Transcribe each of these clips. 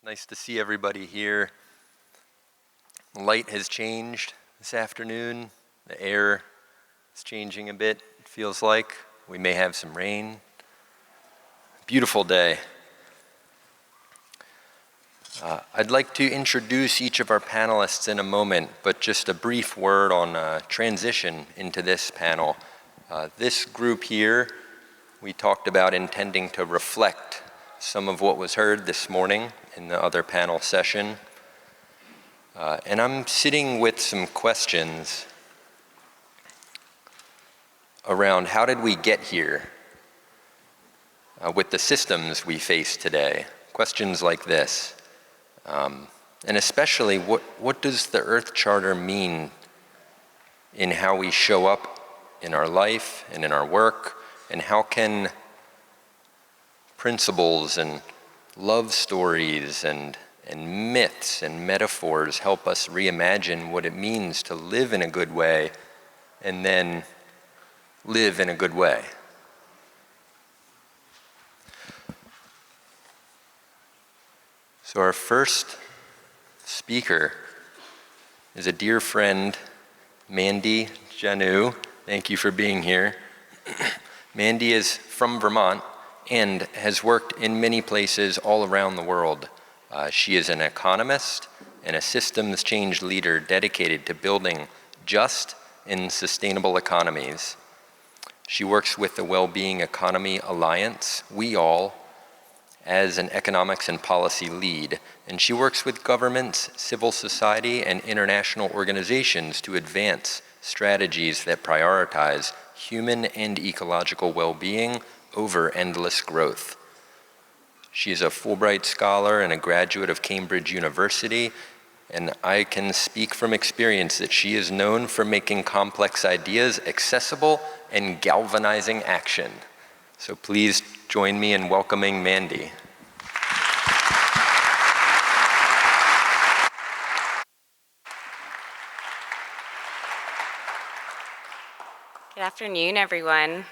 Nice to see everybody here. The light has changed this afternoon. The air is changing a bit, it feels like. We may have some rain. Beautiful day. I'd like to introduce each of our panelists in a moment, but just a brief word on transition into this panel. This group here, we talked about intending to reflect some of what was heard this morning in the other panel session. And I'm sitting with some questions around how did we get here with the systems we face today. Questions like this. And especially, what does the Earth Charter mean in how we show up in our life and in our work, and how can principles and love stories and myths and metaphors help us reimagine what it means to live in a good way and then live in a good way. So our first speaker is a dear friend, Mandy Janoo. Thank you for being here. Mandy is from Vermont and has worked in many places all around the world. She is an economist and a systems change leader dedicated to building just and sustainable economies. She works with the Wellbeing Economy Alliance, We All, as an economics and policy lead, and she works with governments, civil society, and international organizations to advance strategies that prioritize human and ecological well-being over endless growth. She is a Fulbright scholar and a graduate of Cambridge University, and I can speak from experience that she is known for making complex ideas accessible and galvanizing action. So please join me in welcoming Mandy. Good afternoon, everyone.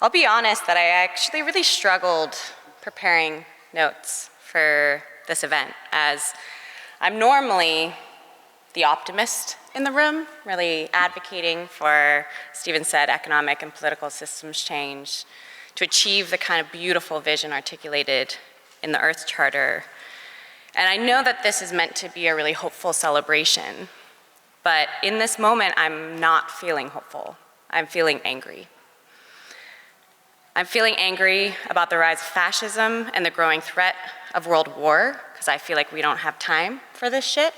I'll be honest that I actually really struggled preparing notes for this event, as I'm normally the optimist in the room, really advocating for, Stephen said, economic and political systems change to achieve the kind of beautiful vision articulated in the Earth Charter. And I know that this is meant to be a really hopeful celebration, but in this moment, I'm not feeling hopeful. I'm feeling angry. I'm feeling angry about the rise of fascism and the growing threat of world war, because I feel like we don't have time for this shit.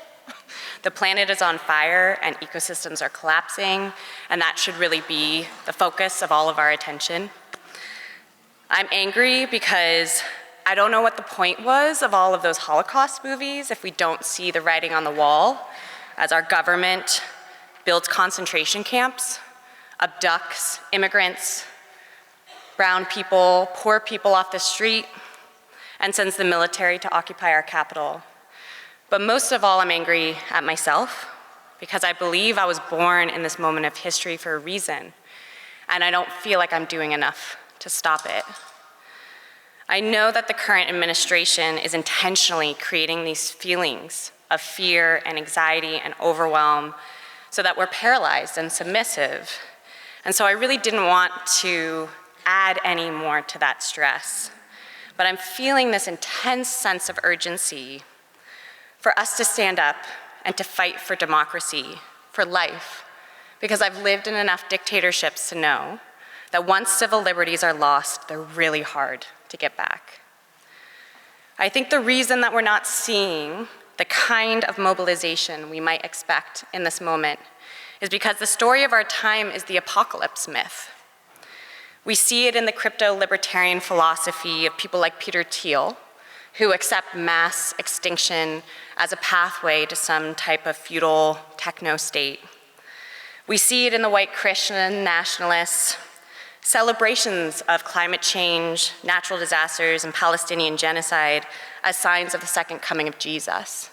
The planet is on fire and ecosystems are collapsing, and that should really be the focus of all of our attention. I'm angry because I don't know what the point was of all of those Holocaust movies if we don't see the writing on the wall as our government builds concentration camps, abducts immigrants, brown people, poor people off the street, and sends the military to occupy our capital. But most of all, I'm angry at myself because I believe I was born in this moment of history for a reason, and I don't feel like I'm doing enough to stop it. I know that the current administration is intentionally creating these feelings of fear and anxiety and overwhelm so that we're paralyzed and submissive. And so I really didn't want to add any more to that stress. But I'm feeling this intense sense of urgency for us to stand up and to fight for democracy, for life, because I've lived in enough dictatorships to know that once civil liberties are lost, they're really hard to get back. I think the reason that we're not seeing the kind of mobilization we might expect in this moment is because the story of our time is the apocalypse myth. We see it in the crypto-libertarian philosophy of people like Peter Thiel, who accept mass extinction as a pathway to some type of feudal techno-state. We see it in the white Christian nationalists' celebrations of climate change, natural disasters, and Palestinian genocide as signs of the second coming of Jesus.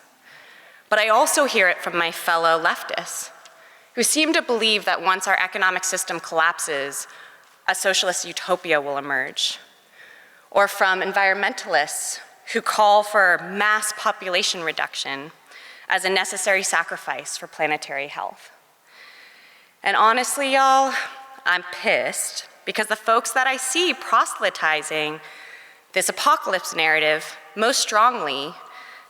But I also hear it from my fellow leftists, who seem to believe that once our economic system collapses, a socialist utopia will emerge. Or from environmentalists who call for mass population reduction as a necessary sacrifice for planetary health. And honestly, y'all, I'm pissed because the folks that I see proselytizing this apocalypse narrative most strongly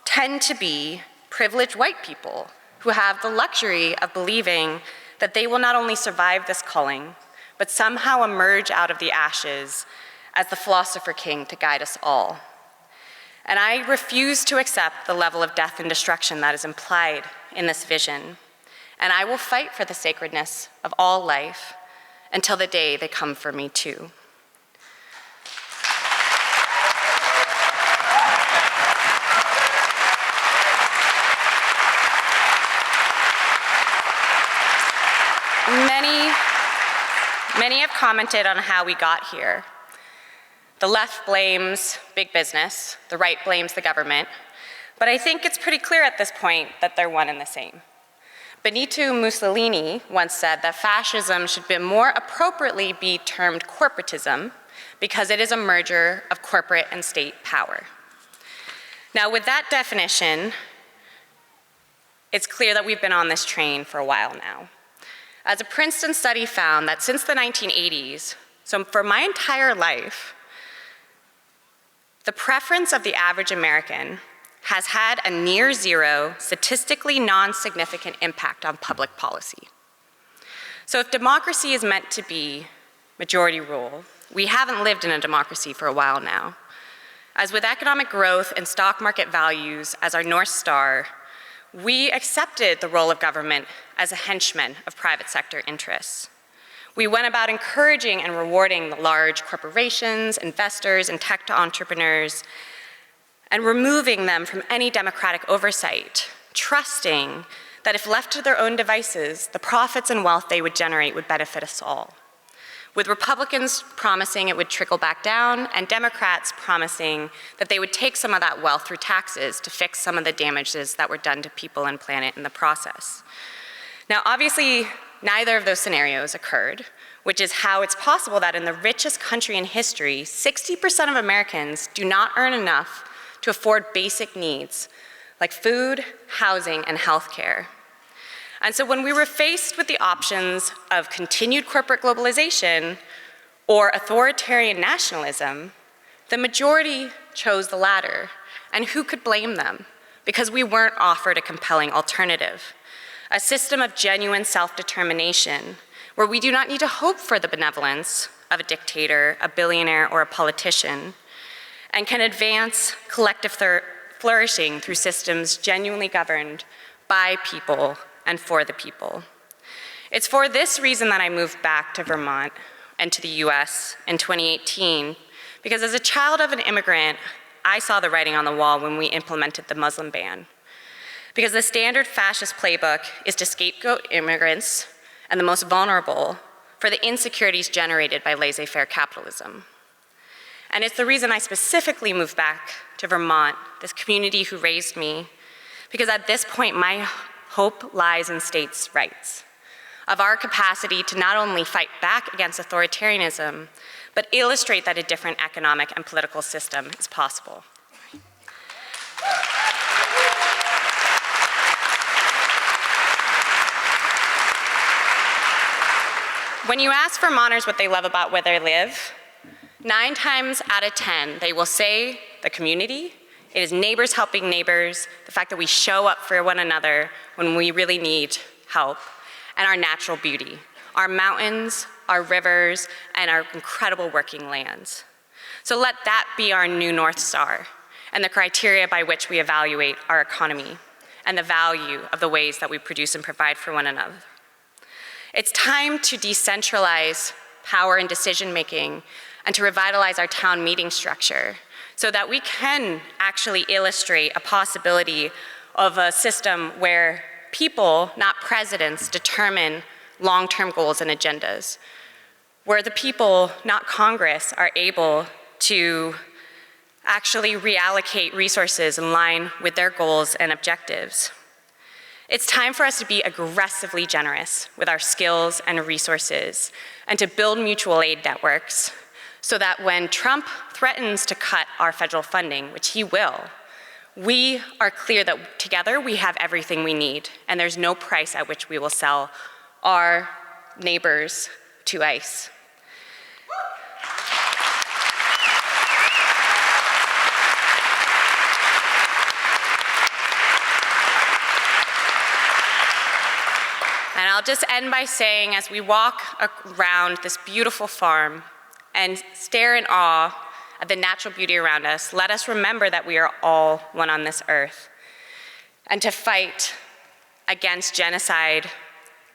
tend to be privileged white people who have the luxury of believing that they will not only survive this culling, but somehow emerge out of the ashes as the philosopher king to guide us all. And I refuse to accept the level of death and destruction that is implied in this vision. And I will fight for the sacredness of all life until the day they come for me too. Many have commented on how we got here. The left blames big business, the right blames the government, but I think it's pretty clear at this point that they're one and the same. Benito Mussolini once said that fascism should more appropriately be termed corporatism because it is a merger of corporate and state power. Now, with that definition, it's clear that we've been on this train for a while now. As a Princeton study found that since the 1980s, so for my entire life, the preference of the average American has had a near zero, statistically non-significant impact on public policy. So if democracy is meant to be majority rule, we haven't lived in a democracy for a while now. As with economic growth and stock market values as our North Star, we accepted the role of government as a henchman of private sector interests. We went about encouraging and rewarding the large corporations, investors, and tech entrepreneurs, and removing them from any democratic oversight, trusting that if left to their own devices, the profits and wealth they would generate would benefit us all. With Republicans promising it would trickle back down, and Democrats promising that they would take some of that wealth through taxes to fix some of the damages that were done to people and planet in the process. Now, obviously, neither of those scenarios occurred, which is how it's possible that in the richest country in history, 60% of Americans do not earn enough to afford basic needs like food, housing, and healthcare. And so when we were faced with the options of continued corporate globalization or authoritarian nationalism, the majority chose the latter. And who could blame them? Because we weren't offered a compelling alternative. A system of genuine self-determination where we do not need to hope for the benevolence of a dictator, a billionaire, or a politician, and can advance collective flourishing through systems genuinely governed by people and for the people. It's for this reason that I moved back to Vermont and to the US in 2018, because as a child of an immigrant, I saw the writing on the wall when we implemented the Muslim ban. Because the standard fascist playbook is to scapegoat immigrants and the most vulnerable for the insecurities generated by laissez-faire capitalism. And it's the reason I specifically moved back to Vermont, this community who raised me, because at this point, my hope lies in states' rights, of our capacity to not only fight back against authoritarianism, but illustrate that a different economic and political system is possible. When you ask Vermonters what they love about where they live, 9 times out of 10, they will say the community. It is neighbors helping neighbors, the fact that we show up for one another when we really need help, and our natural beauty, our mountains, our rivers, and our incredible working lands. So let that be our new North Star and the criteria by which we evaluate our economy and the value of the ways that we produce and provide for one another. It's time to decentralize power and decision-making and to revitalize our town meeting structure so that we can actually illustrate a possibility of a system where people, not presidents, determine long-term goals and agendas, where the people, not Congress, are able to actually reallocate resources in line with their goals and objectives. It's time for us to be aggressively generous with our skills and resources and to build mutual aid networks so that when Trump threatens to cut our federal funding, which he will, we are clear that together we have everything we need, and there's no price at which we will sell our neighbors to ICE. And I'll just end by saying, as we walk around this beautiful farm and stare in awe at the natural beauty around us, let us remember that we are all one on this earth, and to fight against genocide,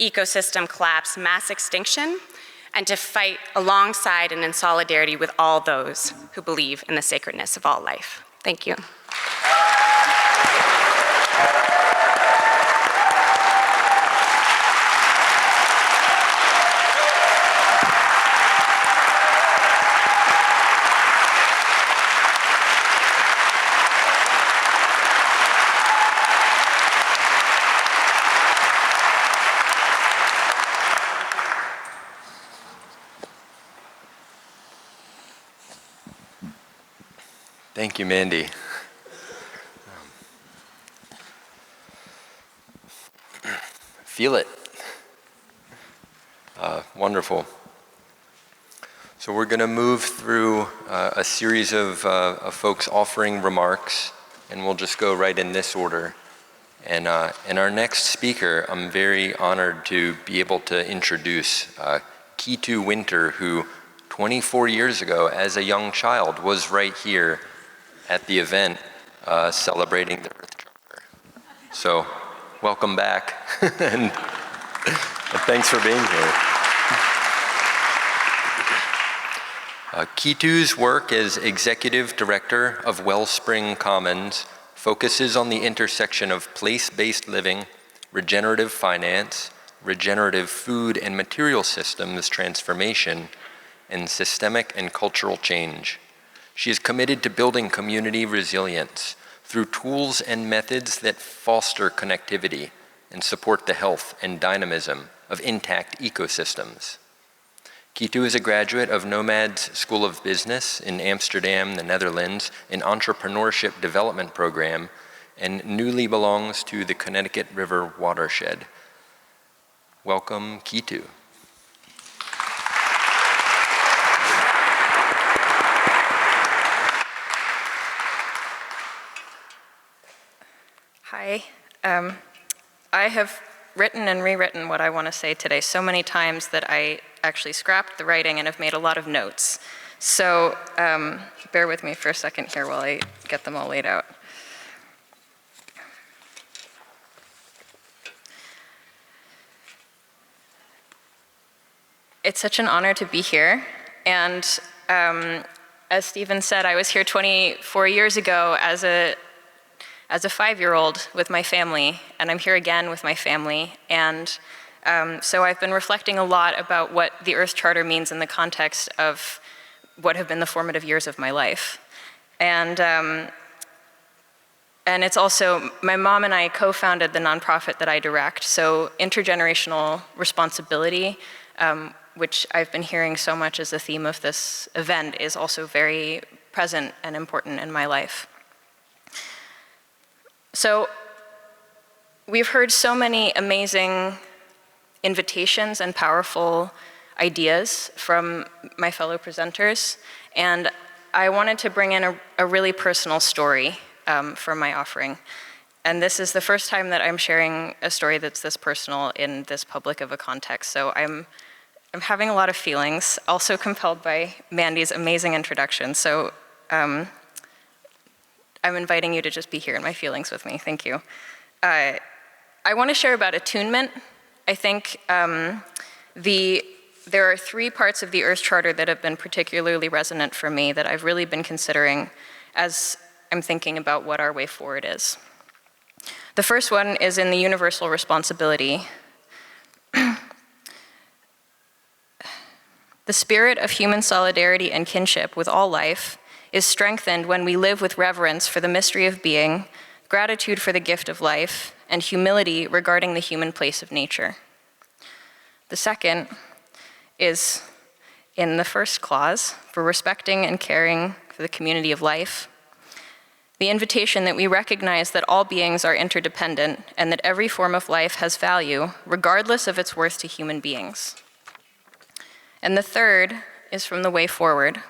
ecosystem collapse, mass extinction, and to fight alongside and in solidarity with all those who believe in the sacredness of all life. Thank you. Thank you, Mandy. Feel it. Wonderful. So we're going to move through a series of folks offering remarks, and we'll just go right in this order. And our next speaker, I'm very honored to be able to introduce Keetu Winter, who 24 years ago, as a young child, was right here at the event celebrating the Earth Charter. So welcome back, and thanks for being here. Keetu's work as Executive Director of Wellspring Commons focuses on the intersection of place-based living, regenerative finance, regenerative food and material systems transformation, and systemic and cultural change. She is committed to building community resilience through tools and methods that foster connectivity and support the health and dynamism of intact ecosystems. Keetu is a graduate of Nomad's School of Business in Amsterdam, the Netherlands, an entrepreneurship development program, and newly belongs to the Connecticut River watershed. Welcome, Keetu. Hi. I have written and rewritten what I want to say today so many times that I actually scrapped the writing and have made a lot of notes. So bear with me for a second here while I get them all laid out. It's such an honor to be here. And as Stephen said, I was here 24 years ago as a 5-year-old with my family, and I'm here again with my family. And so I've been reflecting a lot about what the Earth Charter means in the context of what have been the formative years of my life. And it's also, my mom and I co-founded the nonprofit that I direct, so intergenerational responsibility, which I've been hearing so much as a theme of this event, is also very present and important in my life. So we've heard so many amazing invitations and powerful ideas from my fellow presenters, and I wanted to bring in a really personal story for my offering. And this is the first time that I'm sharing a story that's this personal in this public of a context, so I'm having a lot of feelings, also compelled by Mandy's amazing introduction. So I'm inviting you to just be here in my feelings with me. Thank you. I want to share about attunement. I think there are 3 parts of the Earth Charter that have been particularly resonant for me that I've really been considering as I'm thinking about what our way forward is. The first one is in the universal responsibility. The spirit of human solidarity and kinship with all life is strengthened when we live with reverence for the mystery of being, gratitude for the gift of life, and humility regarding the human place of nature. The second is, in the first clause, for respecting and caring for the community of life. The invitation that we recognize that all beings are interdependent and that every form of life has value, regardless of its worth to human beings. And the third is from the way forward,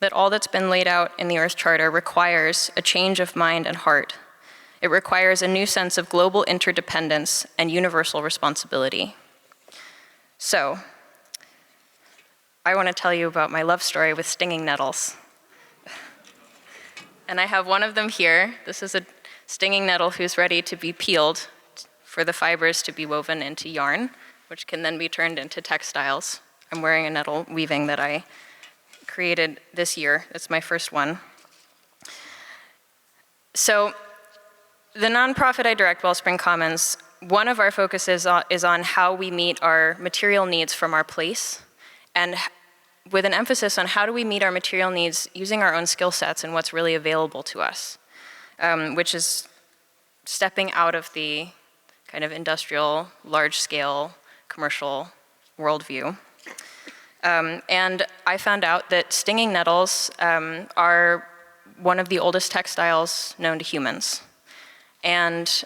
that all that's been laid out in the Earth Charter requires a change of mind and heart. It requires a new sense of global interdependence and universal responsibility. So, I want to tell you about my love story with stinging nettles. And I have one of them here. This is a stinging nettle who's ready to be peeled for the fibers to be woven into yarn, which can then be turned into textiles. I'm wearing a nettle weaving that I created this year. It's my first one. So, the nonprofit I direct, Wellspring Commons, one of our focuses is on how we meet our material needs from our place, and with an emphasis on how do we meet our material needs using our own skill sets and what's really available to us, which is stepping out of the kind of industrial, large-scale, commercial worldview. And I found out that stinging nettles are one of the oldest textiles known to humans. And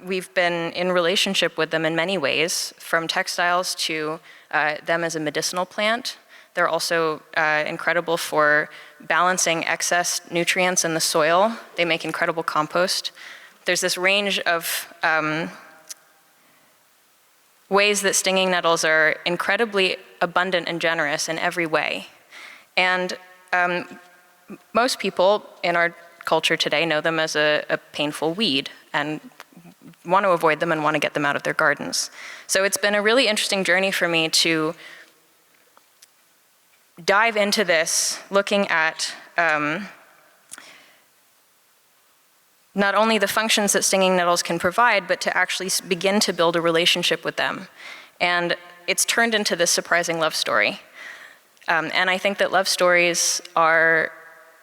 we've been in relationship with them in many ways, from textiles to them as a medicinal plant. They're also incredible for balancing excess nutrients in the soil. They make incredible compost. There's this range of ways that stinging nettles are incredibly abundant and generous in every way. And most people in our culture today know them as a painful weed and want to avoid them and want to get them out of their gardens. So it's been a really interesting journey for me to dive into this, looking at not only the functions that stinging nettles can provide, but to actually begin to build a relationship with them. And it's turned into this surprising love story. And I think that love stories are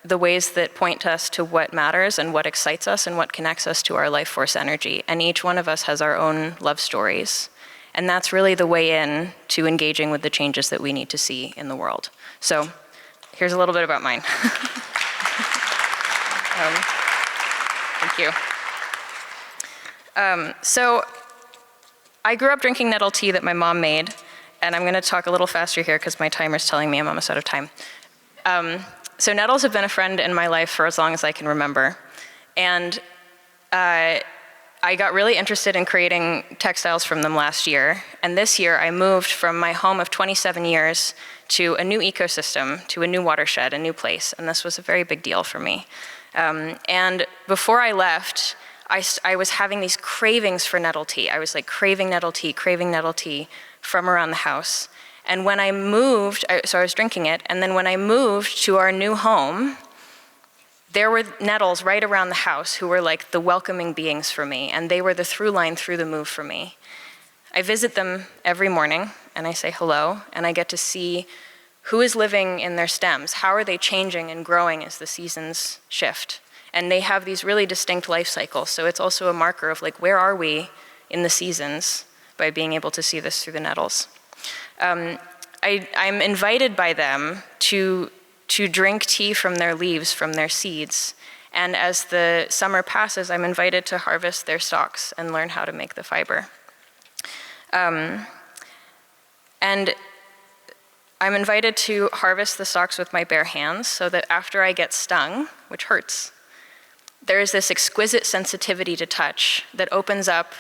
the ways that point us to what matters and what excites us and what connects us to our life force energy. And each one of us has our own love stories. And that's really the way in to engaging with the changes that we need to see in the world. So here's a little bit about mine. Thank you. So I grew up drinking nettle tea that my mom made, and I'm gonna talk a little faster here because my timer's telling me I'm almost out of time. So nettles have been a friend in my life for as long as I can remember. And I got really interested in creating textiles from them last year. And this year I moved from my home of 27 years to a new ecosystem, to a new watershed, a new place. And this was a very big deal for me. And before I left, I was having these cravings for nettle tea. I was like craving nettle tea from around the house. And when I moved, so I was drinking it, and then when I moved to our new home, there were nettles right around the house who were like the welcoming beings for me, and they were the through line through the move for me. I visit them every morning, and I say hello, and I get to see who is living in their stems, how are they changing and growing as the seasons shift. And they have these really distinct life cycles, so it's also a marker of like, where are we in the seasons by being able to see this through the nettles. I'm invited by them to drink tea from their leaves, from their seeds. And as the summer passes, I'm invited to harvest their stalks and learn how to make the fiber. And I'm invited to harvest the stalks with my bare hands so that after I get stung, which hurts, there is this exquisite sensitivity to touch that opens up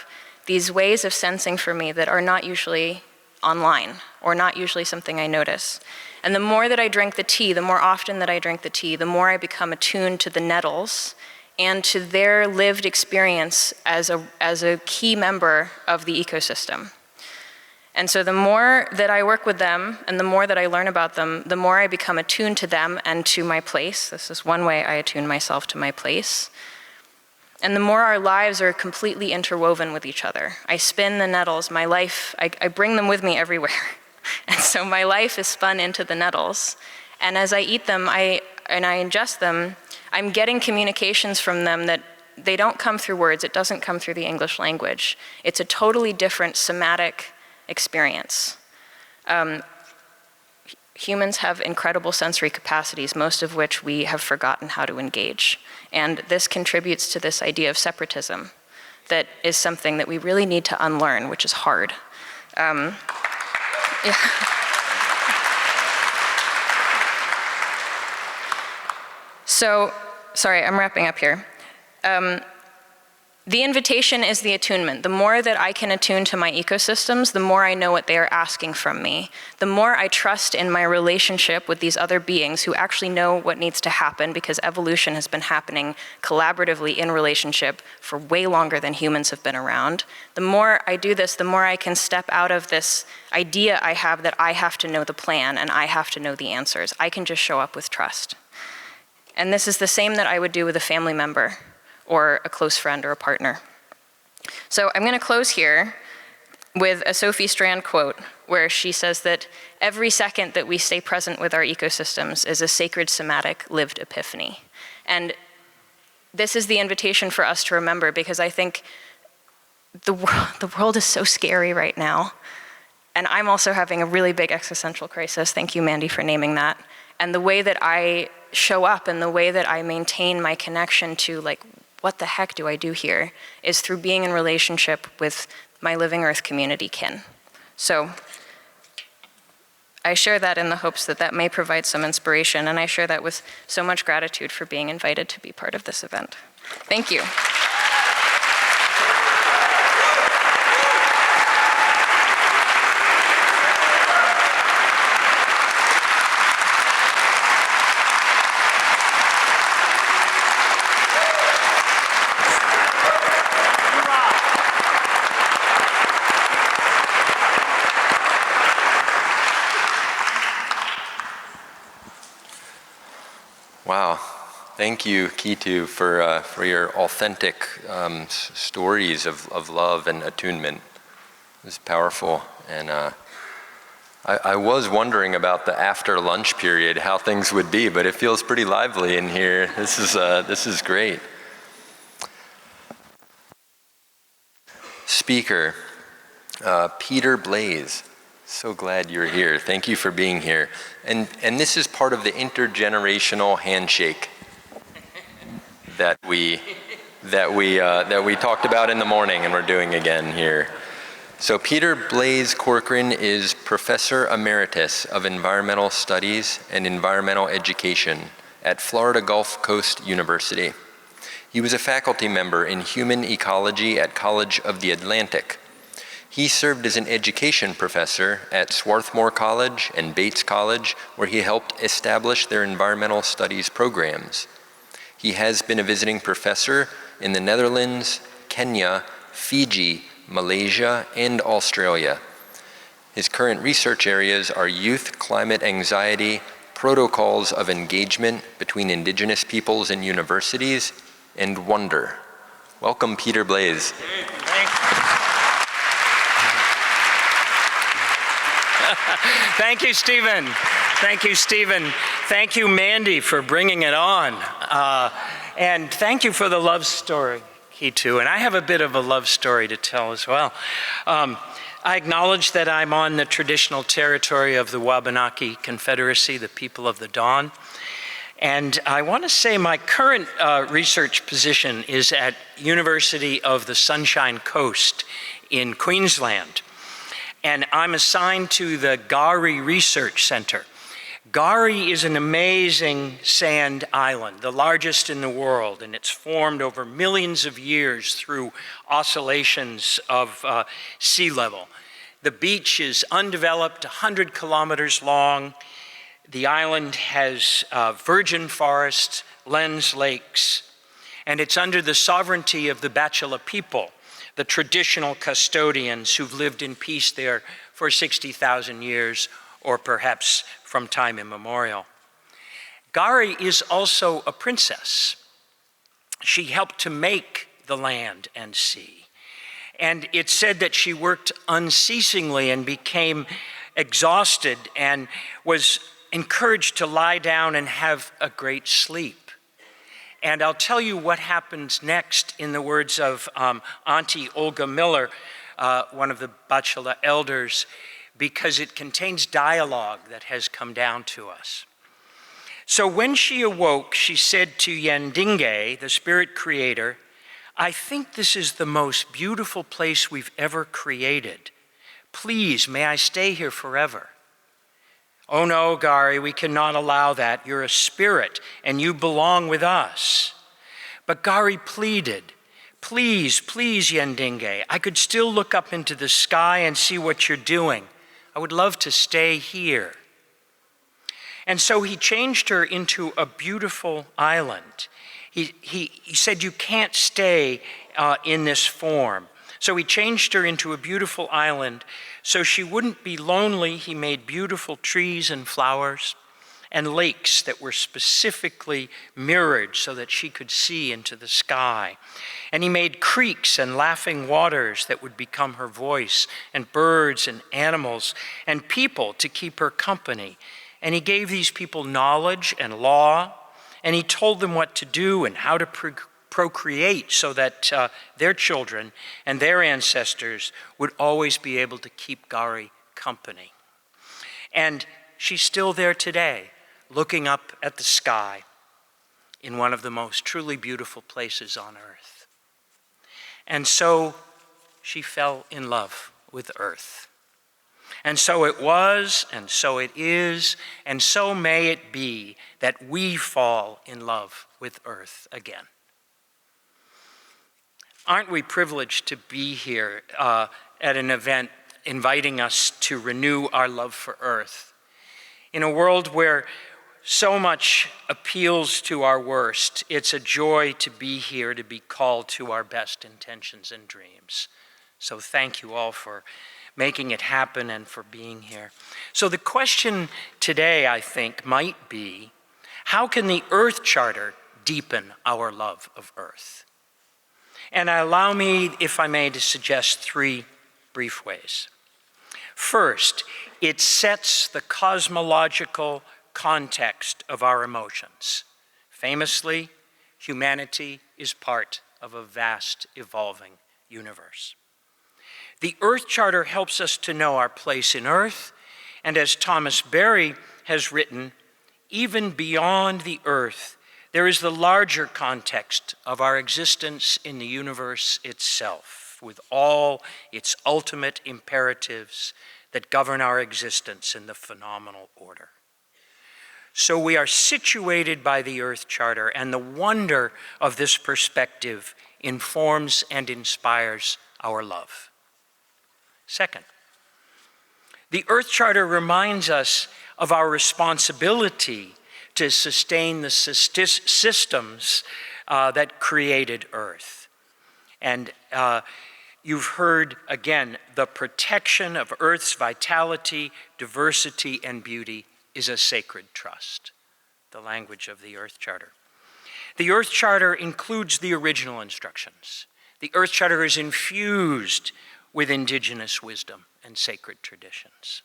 these ways of sensing for me that are not usually online, or not usually something I notice. And the more that I drink the tea, the more often that I drink the tea, the more I become attuned to the nettles and to their lived experience as a key member of the ecosystem. And so the more that I work with them and the more that I learn about them, the more I become attuned to them and to my place. This is one way I attune myself to my place. And the more our lives are completely interwoven with each other. I spin the nettles, my life, I bring them with me everywhere. And so my life is spun into the nettles. And as I eat them, I ingest them, I'm getting communications from them that they don't come through words, it doesn't come through the English language. It's a totally different somatic experience. Humans have incredible sensory capacities, most of which we have forgotten how to engage. And this contributes to this idea of separatism that is something that we really need to unlearn, which is hard. Yeah. So, sorry, I'm wrapping up here. The invitation is the attunement. The more that I can attune to my ecosystems, the more I know what they are asking from me. The more I trust in my relationship with these other beings who actually know what needs to happen, because evolution has been happening collaboratively in relationship for way longer than humans have been around. The more I do this, the more I can step out of this idea I have that I have to know the plan and I have to know the answers. I can just show up with trust. And this is the same that I would do with a family member or a close friend or a partner. So I'm gonna close here with a Sophie Strand quote where she says that every second that we stay present with our ecosystems is a sacred somatic lived epiphany. And this is the invitation for us to remember, because I think the world is so scary right now. And I'm also having a really big existential crisis. Thank you, Mandy, for naming that. And the way that I show up and the way that I maintain my connection to, like, what the heck do I do here, is through being in relationship with my living earth community kin. So I share that in the hopes that that may provide some inspiration, and I share that with so much gratitude for being invited to be part of this event. Thank you. Wow. Thank you, Keetu, for your authentic stories of love and attunement. It was powerful. And I was wondering about the after lunch period, how things would be, but it feels pretty lively in here. This is great. Speaker, Peter Blaze. So glad you're here. Thank you for being here. And this is part of the intergenerational handshake that we talked about in the morning and we're doing again here. So Peter Blaze Corcoran is Professor Emeritus of Environmental Studies and Environmental Education at Florida Gulf Coast University. He was a faculty member in Human Ecology at College of the Atlantic. He served as an education professor at Swarthmore College and Bates College, where he helped establish their environmental studies programs. He has been a visiting professor in the Netherlands, Kenya, Fiji, Malaysia, and Australia. His current research areas are youth climate anxiety, protocols of engagement between indigenous peoples and universities, and wonder. Welcome, Peter Blaze. Thank you, Stephen. Thank you, Stephen. Thank you, Mandy, for bringing it on. And thank you for the love story, Keetu. And I have a bit of a love story to tell as well. I acknowledge that I'm on the traditional territory of the Wabanaki Confederacy, the people of the Dawn. And I want to say my current research position is at University of the Sunshine Coast in Queensland. And I'm assigned to the Gari Research Center. Gari is an amazing sand island, the largest in the world, and it's formed over millions of years through oscillations of sea level. The beach is undeveloped, 100 kilometers long. The island has virgin forests, lens lakes, and it's under the sovereignty of the Bachelor people, the traditional custodians who've lived in peace there for 60,000 years, or perhaps from time immemorial. Gari is also a princess. She helped to make the land and sea. And it's said that she worked unceasingly and became exhausted and was encouraged to lie down and have a great sleep. And I'll tell you what happens next in the words of Auntie Olga Miller, one of the Bachelor elders. because it contains dialogue that has come down to us. So when she awoke, she said to Yandinge, the spirit creator, "I think this is the most beautiful place we've ever created. Please, may I stay here forever?" "Oh no, Gari, we cannot allow that. You're a spirit and you belong with us." But Gari pleaded, "Please, please, Yandinge, I could still look up into the sky and see what you're doing. I would love to stay here." And so he changed her into a beautiful island. He said, "You can't stay in this form." So he changed her into a beautiful island so she wouldn't be lonely. He made beautiful trees and flowers and lakes that were specifically mirrored so that she could see into the sky. And he made creeks and laughing waters that would become her voice, and birds and animals and people to keep her company. And he gave these people knowledge and law, and he told them what to do and how to procreate so that their children and their ancestors would always be able to keep Gari company. And she's still there today, looking up at the sky in one of the most truly beautiful places on earth. And so she fell in love with earth. And so it was, and so it is, and so may it be that we fall in love with earth again. Aren't we privileged to be here at an event inviting us to renew our love for earth? In a world where so much appeals to our worst, it's a joy to be here, to be called to our best intentions and dreams. So thank you all for making it happen and for being here. So the question today, I think, might be, how can the Earth Charter deepen our love of Earth? And allow me, if I may, to suggest three brief ways. First, it sets the cosmological context of our emotions. Famously, humanity is part of a vast, evolving universe. The Earth Charter helps us to know our place in Earth, and as Thomas Berry has written, even beyond the Earth, there is the larger context of our existence in the universe itself, with all its ultimate imperatives that govern our existence in the phenomenal order. So we are situated by the Earth Charter, and the wonder of this perspective informs and inspires our love. Second, the Earth Charter reminds us of our responsibility to sustain the systems that created Earth. And you've heard, again, the protection of Earth's vitality, diversity, and beauty is a sacred trust, the language of the Earth Charter. The Earth Charter includes the original instructions. The Earth Charter is infused with indigenous wisdom and sacred traditions.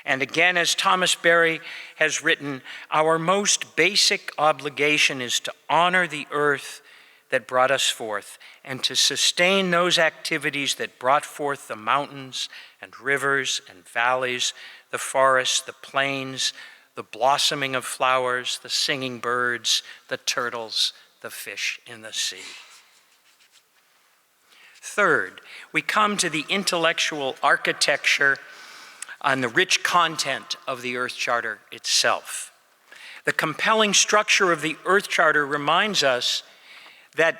And again, as Thomas Berry has written, our most basic obligation is to honor the earth that brought us forth and to sustain those activities that brought forth the mountains and rivers and valleys, the forests, the plains, the blossoming of flowers, the singing birds, the turtles, the fish in the sea. Third, we come to the intellectual architecture and the rich content of the Earth Charter itself. The compelling structure of the Earth Charter reminds us that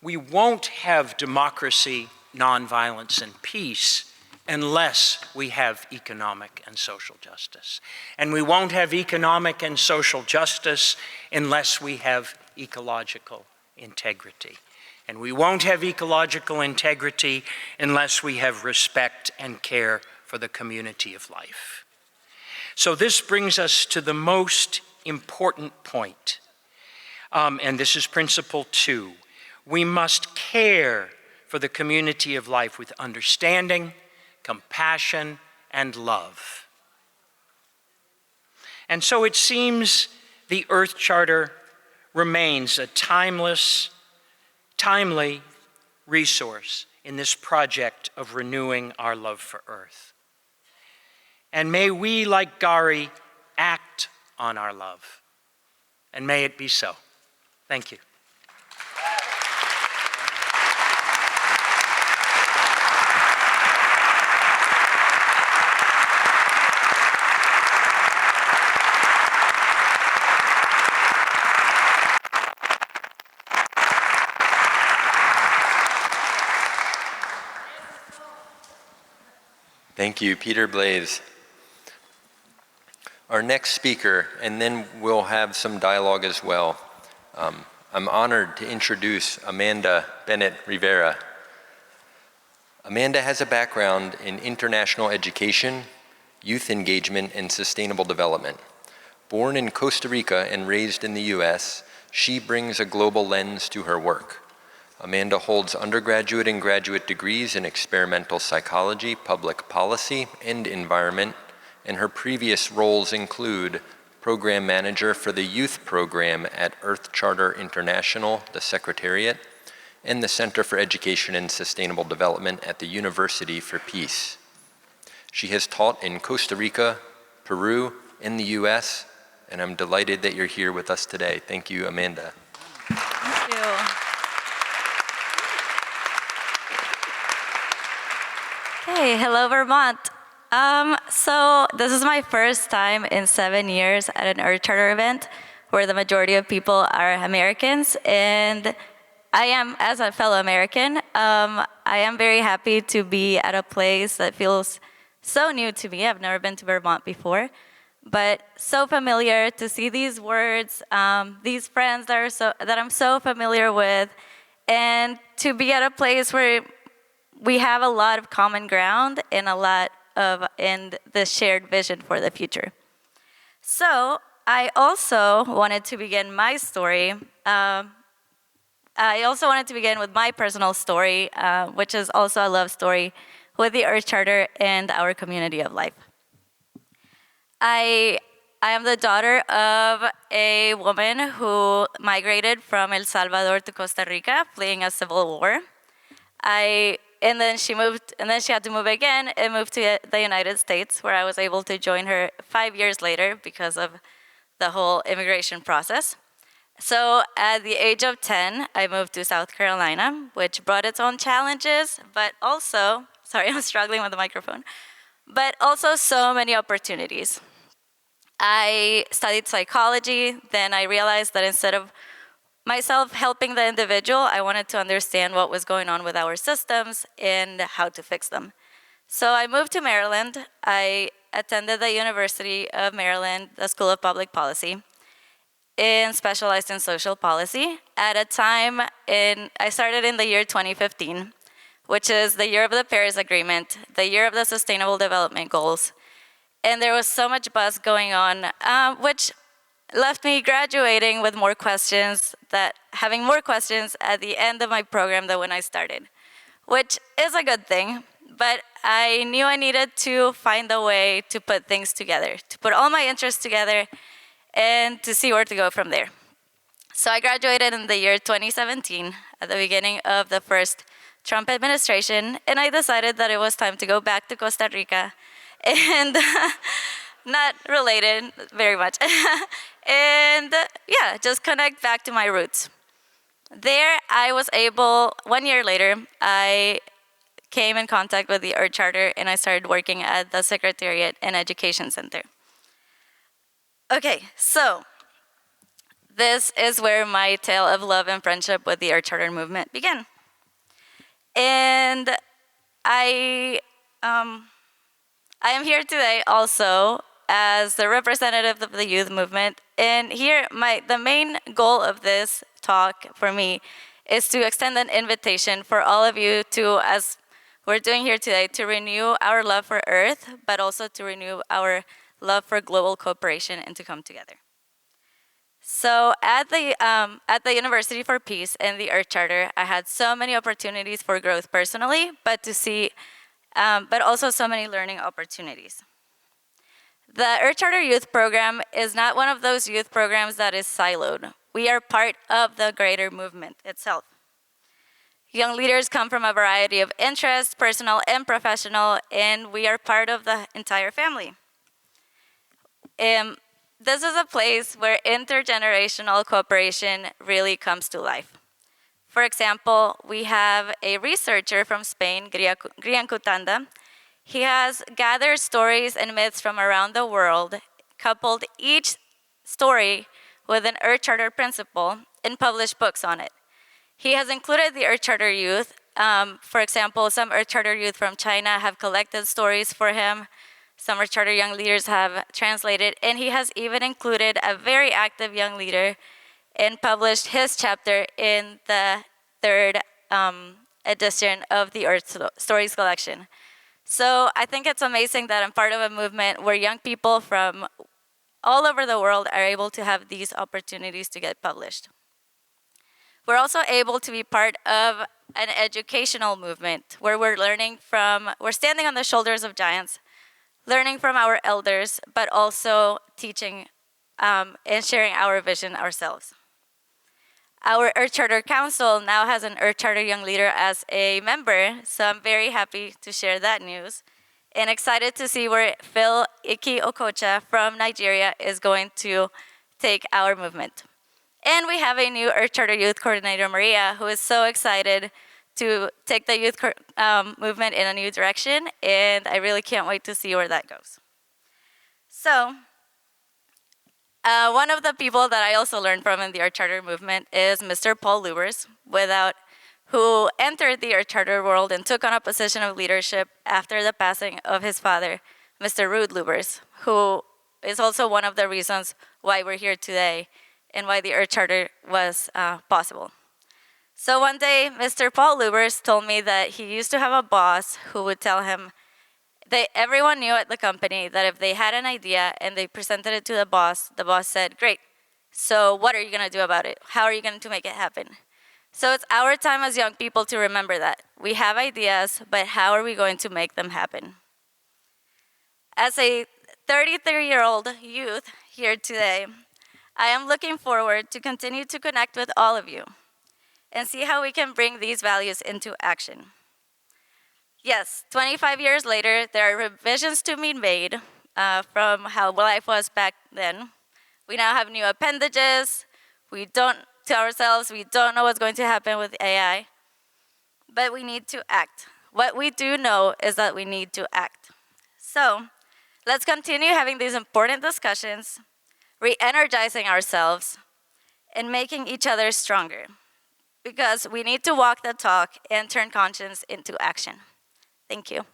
we won't have democracy, nonviolence, and peace unless we have economic and social justice. And we won't have economic and social justice unless we have ecological integrity. And we won't have ecological integrity unless we have respect and care for the community of life. So this brings us to the most important point, and this is principle 2. We must care for the community of life with understanding, compassion, and love. And so it seems the Earth Charter remains a timely resource in this project of renewing our love for Earth. And may we, like Gari, act on our love. And may it be so. Thank you. Thank you, Peter Blaze. Our next speaker, and then we'll have some dialogue as well. I'm honored to introduce Amanda Bennett Rivera. Amanda has a background in international education, youth engagement, and sustainable development. Born in Costa Rica and raised in the US, she brings a global lens to her work. Amanda holds undergraduate and graduate degrees in experimental psychology, public policy, and environment, and her previous roles include program manager for the youth program at Earth Charter International, the Secretariat, and the Center for Education and Sustainable Development at the University for Peace. She has taught in Costa Rica, Peru, and the US, and I'm delighted that you're here with us today. Thank you, Amanda. Thank you. Hey, hello, Vermont. So this is my first time in 7 years at an Earth Charter event where the majority of people are Americans, and I am, as a fellow American, I am very happy to be at a place that feels so new to me. I've never been to Vermont before, but so familiar to see these words, these friends that I'm so familiar with, and to be at a place where we have a lot of common ground and and the shared vision for the future. So I also wanted to begin my story. I also wanted to begin with my personal story, which is also a love story with the Earth Charter and our community of life. I am the daughter of a woman who migrated from El Salvador to Costa Rica, fleeing a civil war. And then she had to move again and moved to the United States, where I was able to join her 5 years later because of the whole immigration process. So at the age of 10, I moved to South Carolina, which brought its own challenges, but also, sorry, I'm struggling with the microphone, but also so many opportunities. I studied psychology, then I realized that instead of myself helping the individual, I wanted to understand what was going on with our systems and how to fix them. So I moved to Maryland. I attended the University of Maryland, the School of Public Policy, and specialized in social policy. At a time I started in the year 2015, which is the year of the Paris Agreement, the year of the Sustainable Development Goals. And there was so much buzz going on, which left me graduating with having more questions at the end of my program than when I started, which is a good thing, but I knew I needed to find a way to put things together, to put all my interests together and to see where to go from there. So I graduated in the year 2017 at the beginning of the first Trump administration, and I decided that it was time to go back to Costa Rica and not related very much. And yeah, just connect back to my roots. There, I was able, 1 year later, I came in contact with the Earth Charter and I started working at the Secretariat and Education Center. Okay, so this is where my tale of love and friendship with the Earth Charter movement began. And I am here today also as the representative of the youth movement. And here, the main goal of this talk for me is to extend an invitation for all of you to, as we're doing here today, to renew our love for Earth, but also to renew our love for global cooperation and to come together. So at the University for Peace and the Earth Charter, I had so many opportunities for growth personally, but also so many learning opportunities. The Earth Charter Youth Program is not one of those youth programs that is siloed. We are part of the greater movement itself. Young leaders come from a variety of interests, personal and professional, and we are part of the entire family. This is a place where intergenerational cooperation really comes to life. For example, we have a researcher from Spain, Grian Cutanda. He has gathered stories and myths from around the world, coupled each story with an Earth Charter principle, and published books on it. He has included the Earth Charter youth. For example, some Earth Charter youth from China have collected stories for him. Some Earth Charter young leaders have translated, and he has even included a very active young leader and published his chapter in the third edition of the Earth Stories collection. So I think it's amazing that I'm part of a movement where young people from all over the world are able to have these opportunities to get published. We're also able to be part of an educational movement where we're standing on the shoulders of giants, learning from our elders, but also teaching and sharing our vision ourselves. Our Earth Charter Council now has an Earth Charter Young Leader as a member, so I'm very happy to share that news and excited to see where Phil Iki Okocha from Nigeria is going to take our movement. And we have a new Earth Charter Youth Coordinator, Maria, who is so excited to take the youth movement in a new direction, and I really can't wait to see where that goes. So, one of the people that I also learned from in the Earth Charter movement is Mr. Paul Lubers, who entered the Earth Charter world and took on a position of leadership after the passing of his father, Mr. Ruud Lubers, who is also one of the reasons why we're here today and why the Earth Charter was possible. So one day, Mr. Paul Lubers told me that he used to have a boss who would tell him that everyone knew at the company that if they had an idea and they presented it to the boss said, great, so what are you gonna do about it? How are you going to make it happen? So it's our time as young people to remember that. We have ideas, but how are we going to make them happen? As a 33-year-old youth here today, I am looking forward to continue to connect with all of you and see how we can bring these values into action. Yes, 25 years later, there are revisions to be made from how life was back then. We now have new appendages. We don't tell ourselves we don't know what's going to happen with AI, but we need to act. What we do know is that we need to act. So let's continue having these important discussions, re-energizing ourselves, and making each other stronger, because we need to walk the talk and turn conscience into action. Thank you.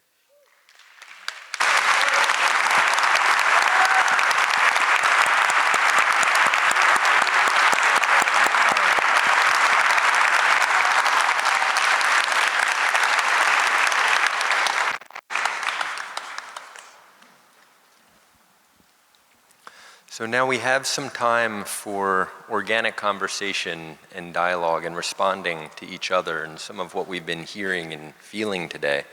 So now we have some time for organic conversation and dialogue and responding to each other and some of what we've been hearing and feeling today.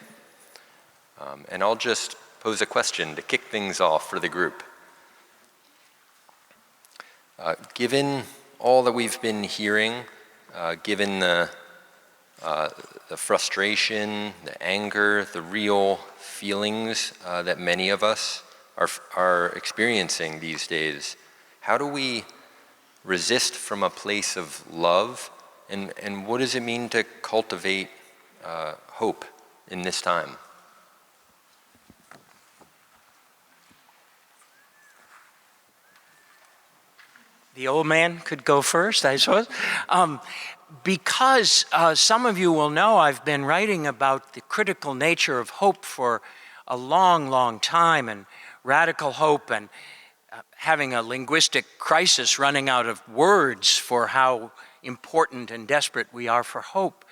And I'll just pose a question to kick things off for the group. Given all that we've been hearing, given the frustration, the anger, the real feelings that many of us are experiencing these days, how do we resist from a place of love, and what does it mean to cultivate hope in this time? The old man could go first, I suppose. Because some of you will know I've been writing about the critical nature of hope for a long, long time, and radical hope, and having a linguistic crisis, running out of words for how important and desperate we are for hope.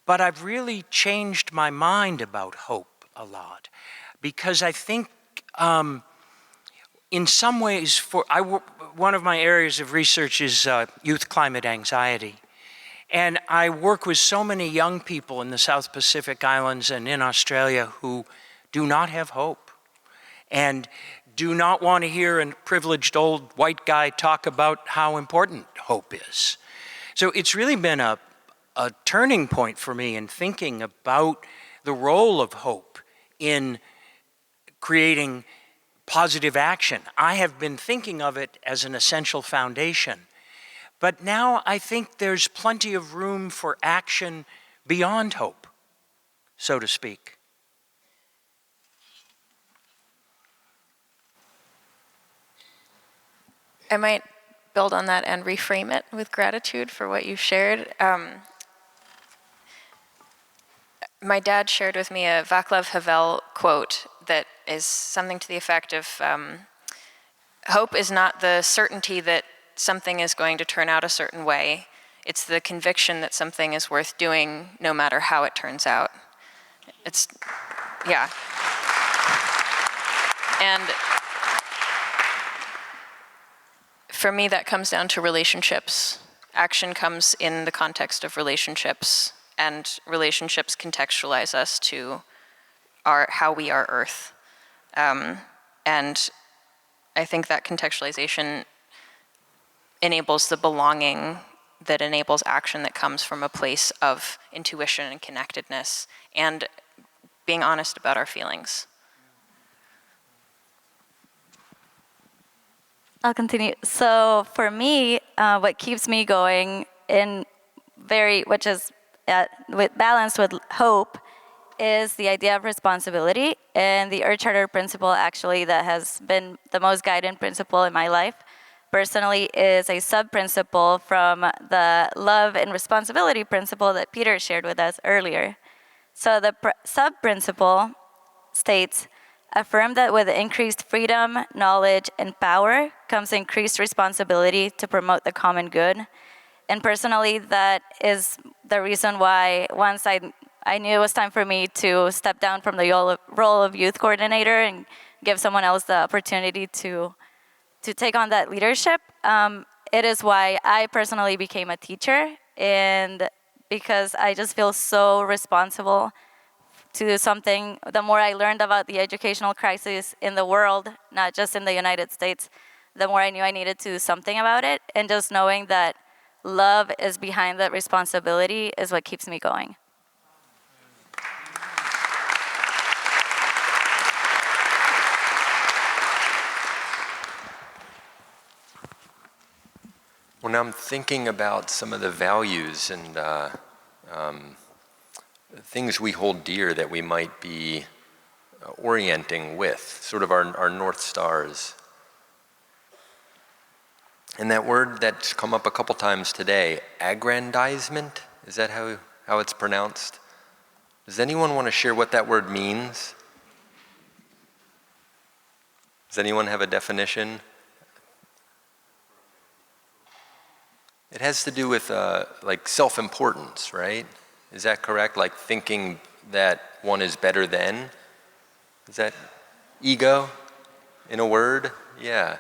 But I've really changed my mind about hope a lot, because I think in some ways, one of my areas of research is youth climate anxiety. And I work with so many young people in the South Pacific Islands and in Australia who do not have hope and do not want to hear a privileged old white guy talk about how important hope is. So it's really been a a turning point for me in thinking about the role of hope in creating positive action. I have been thinking of it as an essential foundation, but now I think there's plenty of room for action beyond hope, so to speak. I might build on that and reframe it with gratitude for what you shared. My dad shared with me a Václav Havel quote that is something to the effect of, hope is not the certainty that something is going to turn out a certain way. It's the conviction that something is worth doing no matter how it turns out. It's, yeah. And for me, that comes down to relationships. Action comes in the context of relationships, and relationships contextualize us to how we are Earth. And I think that contextualization enables the belonging that enables action that comes from a place of intuition and connectedness and being honest about our feelings. I'll continue. So for me, what keeps me going which is balanced with hope, is the idea of responsibility. And the Earth Charter principle, actually, that has been the most guiding principle in my life, personally, is a sub-principle from the love and responsibility principle that Peter shared with us earlier. So the sub-principle states, affirm that with increased freedom, knowledge, and power comes increased responsibility to promote the common good. And personally, that is the reason why once I knew it was time for me to step down from the role of youth coordinator and give someone else the opportunity to take on that leadership. It is why I personally became a teacher, and because I just feel so responsible to do something. The more I learned about the educational crisis in the world, not just in the United States, the more I knew I needed to do something about it. And just knowing that love is behind that responsibility is what keeps me going. Well, now I'm thinking about some of the values and things we hold dear that we might be orienting with, sort of our North Stars. And that word that's come up a couple times today, aggrandizement, is that how it's pronounced? Does anyone want to share what that word means? Does anyone have a definition? It has to do with like self-importance, right? Is that correct? Like thinking that one is better than? Is that ego in a word? Yeah.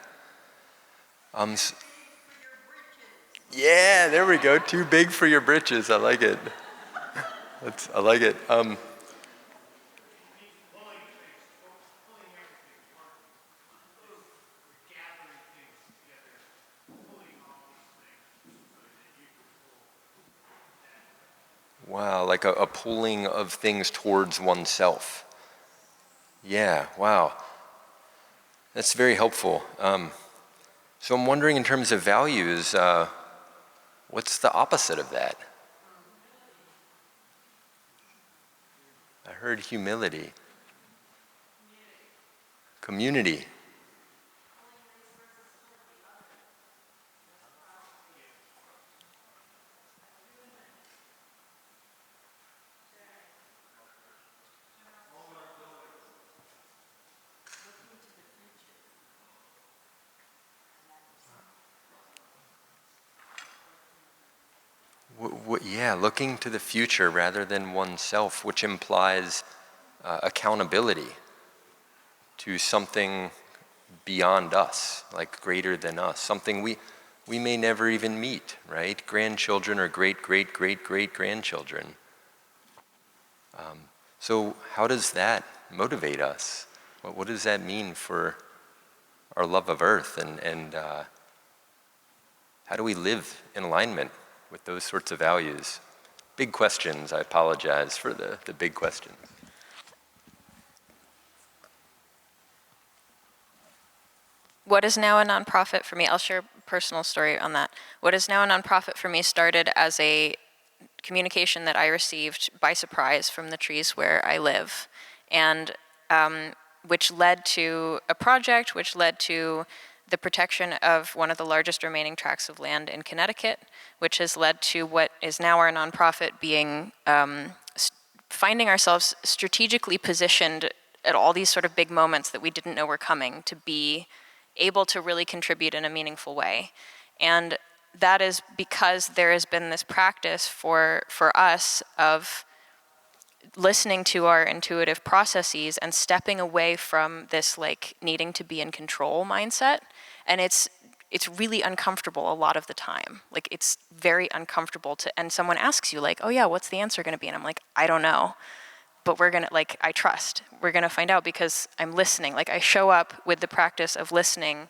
Yeah, there we go. Too big for your britches. I like it. I like it. Wow, like a pulling of things towards oneself. Yeah, wow. That's very helpful. So I'm wondering, in terms of values, what's the opposite of that? I heard humility. Community. Yeah, looking to the future rather than oneself, which implies accountability to something beyond us, like greater than us, something we may never even meet, right? Grandchildren or great-great-great-great-grandchildren. So how does that motivate us? What does that mean for our love of Earth, and how do we live in alignment with those sorts of values? big questions. I apologize for the big questions. What is now a nonprofit for me, I'll share a personal story on that. What is now a nonprofit for me started as a communication that I received by surprise from the trees where I live, and which led to a project, which led to the protection of one of the largest remaining tracts of land in Connecticut, which has led to what is now our nonprofit being, finding ourselves strategically positioned at all these sort of big moments that we didn't know were coming to be able to really contribute in a meaningful way. And that is because there has been this practice for us of listening to our intuitive processes and stepping away from this like needing to be in control mindset. And it's really uncomfortable a lot of the time. Like it's very uncomfortable and someone asks you like, oh yeah, what's the answer gonna be? And I'm like, I don't know. But we're gonna, like, I trust. We're gonna find out because I'm listening. Like I show up with the practice of listening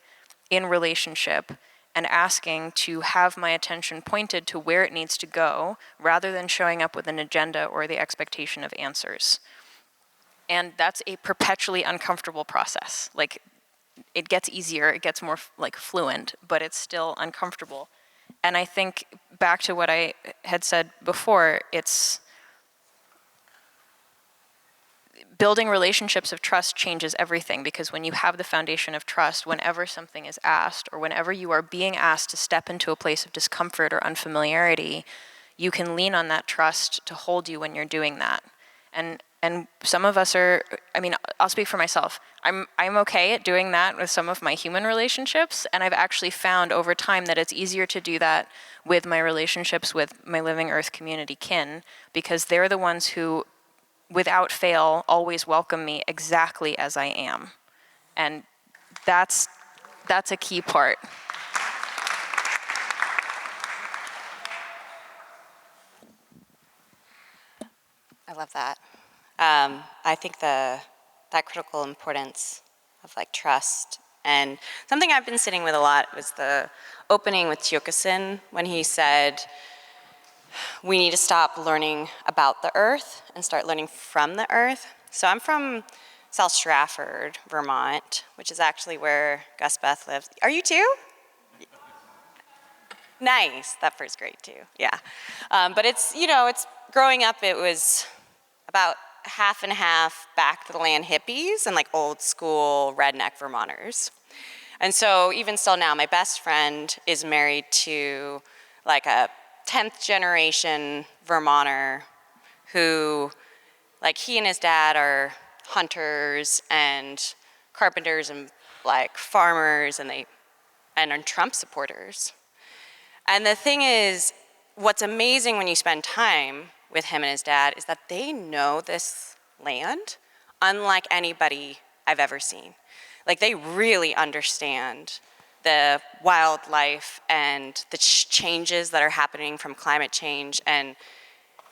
in relationship and asking to have my attention pointed to where it needs to go rather than showing up with an agenda or the expectation of answers. And that's a perpetually uncomfortable process. Like it gets easier, it gets more like fluent, but it's still uncomfortable. And I think back to what I had said before, it's building relationships of trust changes everything, because when you have the foundation of trust, whenever something is asked or whenever you are being asked to step into a place of discomfort or unfamiliarity, you can lean on that trust to hold you when you're doing that. And some of us are, I mean, I'll speak for myself. I'm okay at doing that with some of my human relationships, and I've actually found over time that it's easier to do that with my relationships with my Living Earth community kin, because they're the ones who, without fail, always welcome me exactly as I am. And that's a key part. I love that. I think that critical importance of like trust, and something I've been sitting with a lot was the opening with Tiokasin when he said, we need to stop learning about the earth and start learning from the earth. So I'm from South Stratford, Vermont, which is actually where Speth lives. Are you too? Nice, that first grade too, yeah. But it's, you know, it's growing up, it was about half and half back to the land hippies and like old school redneck Vermonters. And so even still now, my best friend is married to like a 10th generation Vermonter who, like he and his dad are hunters and carpenters and like farmers, and are Trump supporters. And the thing is, what's amazing when you spend time with him and his dad is that they know this land unlike anybody I've ever seen. Like they really understand the wildlife and the changes that are happening from climate change. And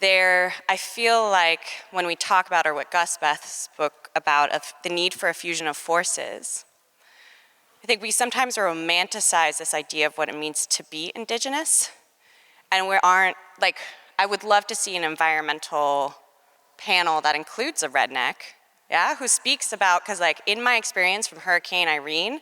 I feel like when we talk about, or what Speth spoke about, of the need for a fusion of forces, I think we sometimes romanticize this idea of what it means to be Indigenous. And we aren't, like, I would love to see an environmental panel that includes a redneck, yeah, who speaks about, because like in my experience from Hurricane Irene,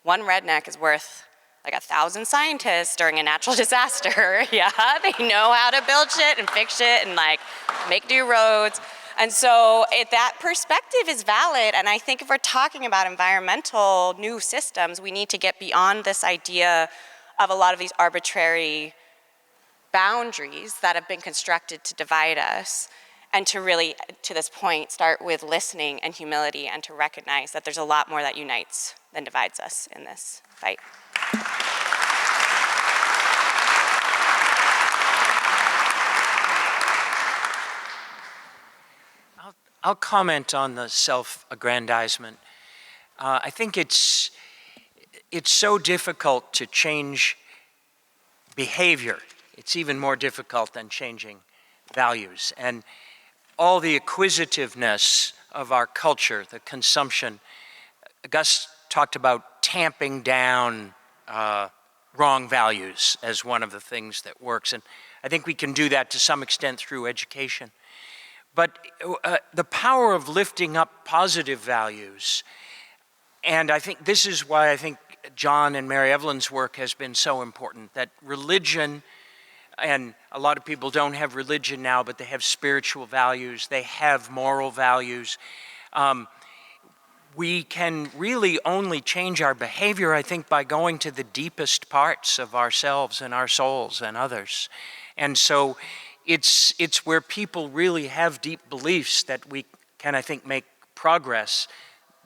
one redneck is worth like 1,000 scientists during a natural disaster. Yeah, they know how to build shit and fix shit and like make new roads. And so that perspective is valid. And I think if we're talking about environmental new systems, we need to get beyond this idea of a lot of these arbitrary boundaries that have been constructed to divide us, and to really, to this point, start with listening and humility, and to recognize that there's a lot more that unites than divides us in this fight. I'll comment on the self-aggrandizement. I think it's so difficult to change behavior. It's even more difficult than changing values. And all the acquisitiveness of our culture, the consumption. Gus talked about tamping down wrong values as one of the things that works. And I think we can do that to some extent through education. But the power of lifting up positive values, and I think this is why I think John and Mary Evelyn's work has been so important, that religion, and a lot of people don't have religion now, but they have spiritual values, they have moral values. We can really only change our behavior, I think, by going to the deepest parts of ourselves and our souls and others. And so it's where people really have deep beliefs that we can, I think, make progress,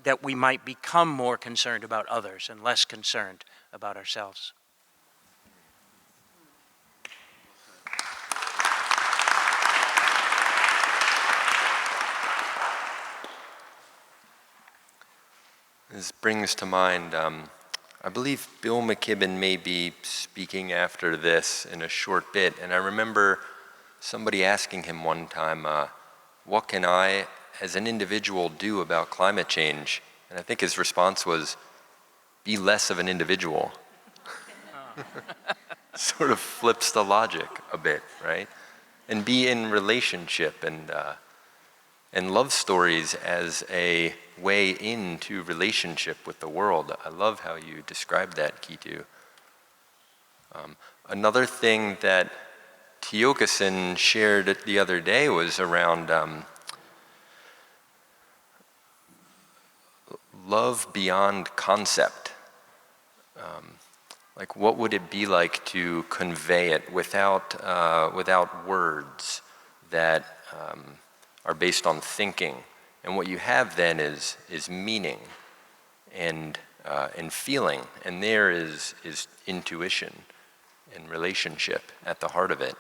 that we might become more concerned about others and less concerned about ourselves. This brings to mind, I believe Bill McKibben may be speaking after this in a short bit, and I remember somebody asking him one time, what can I, as an individual, do about climate change? And I think his response was, be less of an individual. Sort of flips the logic a bit, right? And be in relationship and love stories as a way into relationship with the world. I love how you described that, Keetu. Another thing that Tiokasin shared the other day was around love beyond concept. Like, what would it be like to convey it without words that are based on thinking? And what you have then is meaning and feeling, and there is intuition and relationship at the heart of it.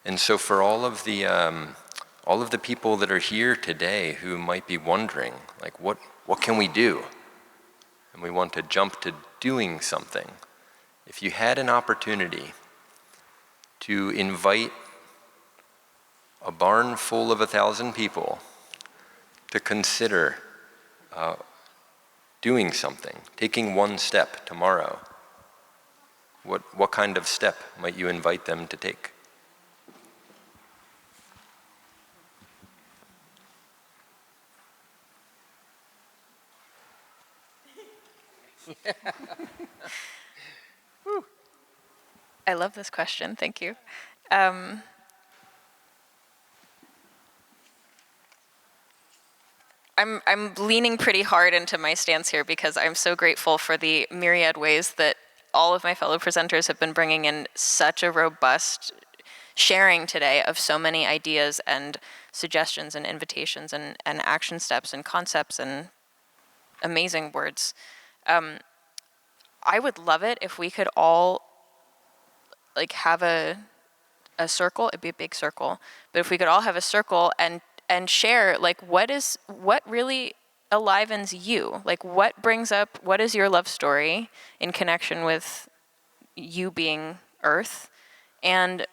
And so for all of the people that are here today who might be wondering, like, what can we do? And we want to jump to doing something. If you had an opportunity to invite a barn full of 1,000 people to consider doing something, taking one step tomorrow, what kind of step might you invite them to take? I love this question, thank you. I'm leaning pretty hard into my stance here because I'm so grateful for the myriad ways that all of my fellow presenters have been bringing in such a robust sharing today of so many ideas and suggestions and invitations and action steps and concepts and amazing words. I would love it if we could all have a circle. It'd be a big circle, but if we could all have a circle and share what really enlivens you, what is your love story in connection with you being Earth, and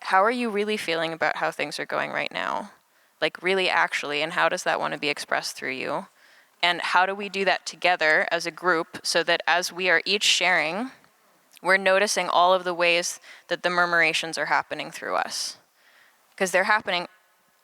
how are you really feeling about how things are going right now, really actually, and how does that want to be expressed through you, and how do we do that together as a group so that as we are each sharing, we're noticing all of the ways that the murmurations are happening through us, because they're happening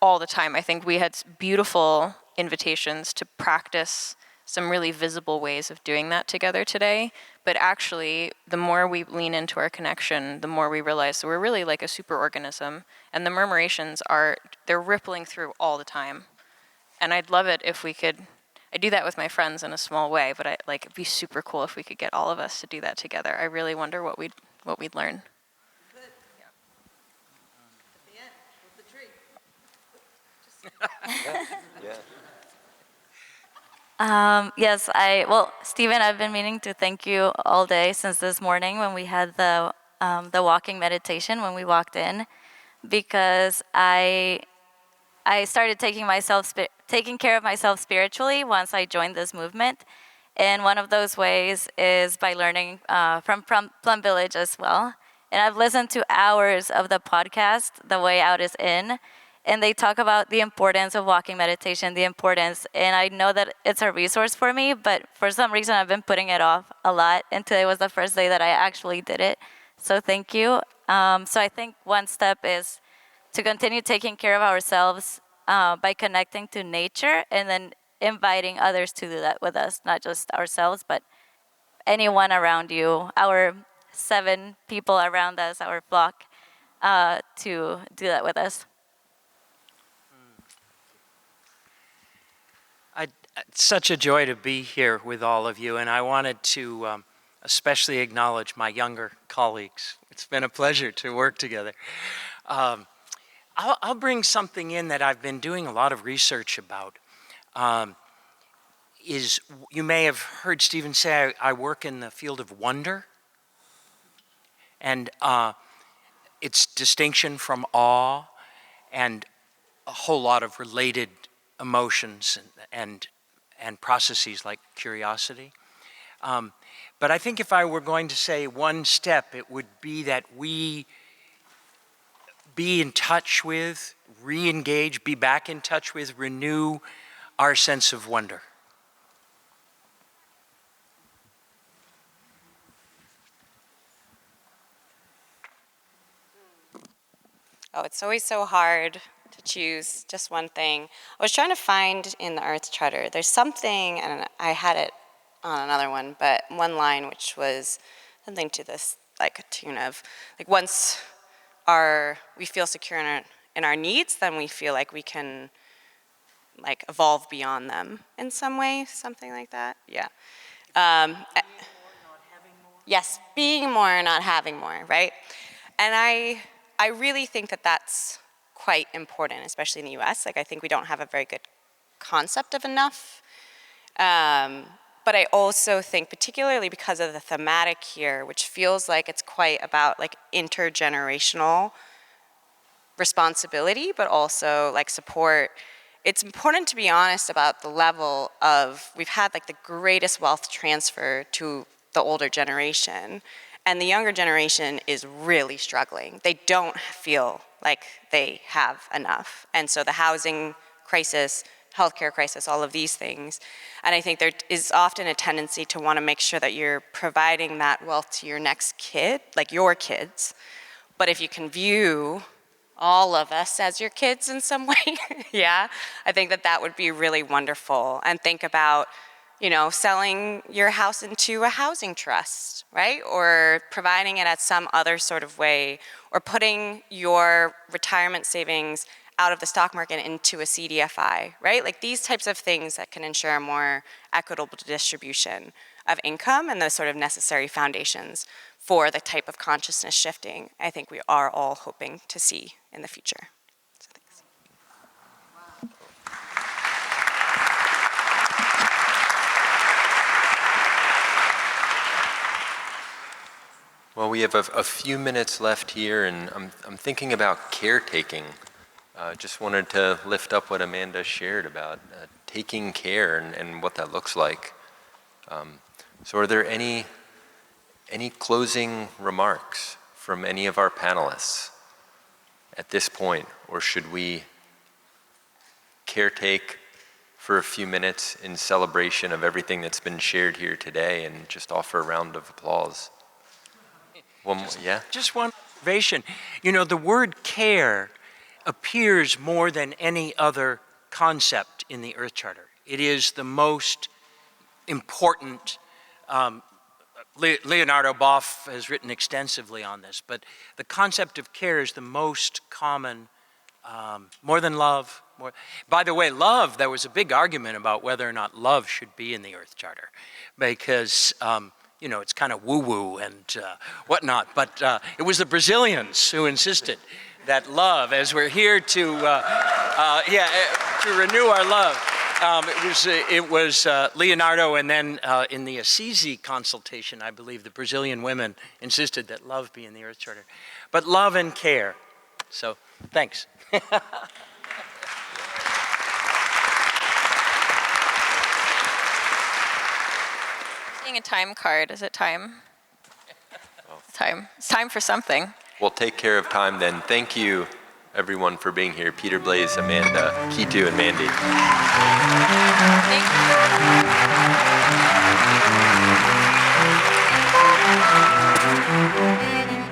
all the time. I think we had beautiful invitations to practice some really visible ways of doing that together today, but actually, the more we lean into our connection, the more we realize that we're really like a superorganism, and the murmurations they're rippling through all the time. And I'd love it if we could, I do that with my friends in a small way, but it'd be super cool if we could get all of us to do that together. I really wonder what we'd learn. Yes, Stephen, I've been meaning to thank you all day since this morning when we had the walking meditation when we walked in, because I started taking care of myself spiritually once I joined this movement, and one of those ways is by learning from Plum Village as well. And I've listened to hours of the podcast, The Way Out is In, and they talk about the importance of walking meditation, and I know that it's a resource for me, but for some reason I've been putting it off a lot, and today was the first day that I actually did it. So thank you. So I think one step is to continue taking care of ourselves by connecting to nature and then inviting others to do that with us, not just ourselves, but anyone around you, our 7 people around us, our flock, to do that with us. It's such a joy to be here with all of you, and I wanted to especially acknowledge my younger colleagues. It's been a pleasure to work together. I'll bring something in that I've been doing a lot of research about. You may have heard Stephen say I work in the field of wonder, and its distinction from awe and a whole lot of related emotions and processes like curiosity. But I think if I were going to say one step, it would be that we be in touch with, re-engage, be back in touch with, renew our sense of wonder. Oh, it's always so hard to choose just one thing. I was trying to find in the Earth Charter, there's something, and I had it on another one, but one line which was something to this, like a tune of, like once we feel secure in our needs, then we feel like we can like evolve beyond them in some way, something like that, yeah. Yes, being more, not having more, right? And I really think that that's quite important, especially in the US. Like I think we don't have a very good concept of enough. But I also think, particularly because of the thematic here, which feels like it's quite about like intergenerational responsibility, but also like support, it's important to be honest about the level of, we've had like the greatest wealth transfer to the older generation, and the younger generation is really struggling. They don't feel like they have enough. And so the housing crisis, healthcare crisis, all of these things. And I think there is often a tendency to want to make sure that you're providing that wealth to your next kid, like your kids. But if you can view all of us as your kids in some way, yeah, I think that that would be really wonderful. And think about, you know, selling your house into a housing trust, right? Or providing it at some other sort of way, or putting your retirement savings out of the stock market into a CDFI, right? Like these types of things that can ensure a more equitable distribution of income and the sort of necessary foundations for the type of consciousness shifting I think we are all hoping to see in the future. So thanks. Well, we have a few minutes left here, and I'm thinking about caretaking. Just wanted to lift up what Amanda shared about taking care and what that looks like. So are there any closing remarks from any of our panelists at this point, or should we caretake for a few minutes in celebration of everything that's been shared here today and just offer a round of applause? Just one observation. You know, the word care appears more than any other concept in the Earth Charter. It is the most important. Leonardo Boff has written extensively on this, but the concept of care is the most common, more than love. By the way, love, there was a big argument about whether or not love should be in the Earth Charter, because you know, it's kind of woo-woo and whatnot, but it was the Brazilians who insisted that love, as we're here to renew our love. It was Leonardo, and then in the Assisi consultation, I believe the Brazilian women insisted that love be in the Earth Charter. But love and care. So, thanks. Seeing a time card, is it time? It's time for something. We'll take care of time then. Thank you, everyone, for being here. Peter, Blaze, Amanda, Keetu, and Mandy. Thank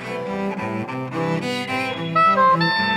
you. you.